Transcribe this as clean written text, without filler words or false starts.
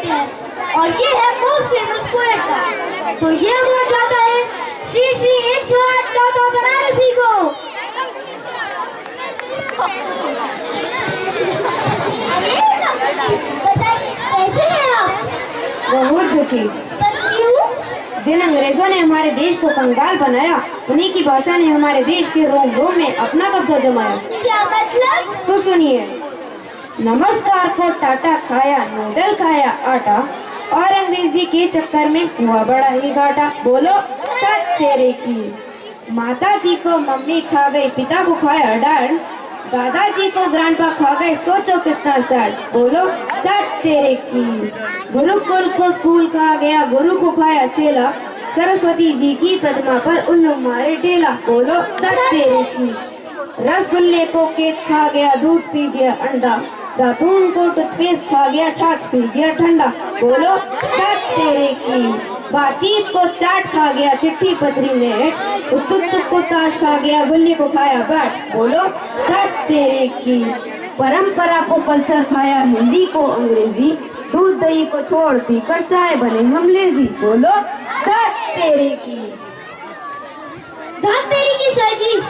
कहते हैं और ये है मोस्ट फेमस पोएट का। तो ये अवार्ड जाता है श्री श्री 108 काका बनारसी को। बताइए कैसे हैं आप? बहुत दुखी। पर क्यों? जिन अंग्रेजों ने हमारे देश को कंगाल बनाया, उन्हीं की भाषा ने हमारे देश के रोम रोम में अपना कब्जा जमाया। क्या मतलब? तो सुनिए, नमस्कार को टाटा खाया, नूडल खाया आटा, और अंग्रेजी के चक्कर में हुआ बड़ा ही घाटा। बोलो तक तेरे की। माता जी को मम्मी खा गई, पिता को खाया डैड, दादाजी को ग्रैंडपा खा गए, सोचो कितना सैड। बोलो तक तेरे की। गुरुकुल को स्कूल कहा गया, गुरु को खाया चेला, सरस्वती जी की प्रतिमा पर उल्लू मारे ढेला। बोलो तक तेरे की। रसगुल्ले को केक खा गया, दूध पी गया अंडा, दातून को टूथपेस्ट खा गया, छाछ पी गया ठंडा। बोलो तक तेरे की। बातचीत को चाट खा गया, चिट्ठी पत्री नेट, उत्तुक को ताश खा गया, गुल्ली को खाया बैट। बोलो तक तेरे की। परंपरा को कल्चर खाया, हिंदी को अंग्रेजी, दूध दही को छोड़ पीकर चाय बने हम लेजी। बोलो तक तेरे की। धन तेरी की सर जी,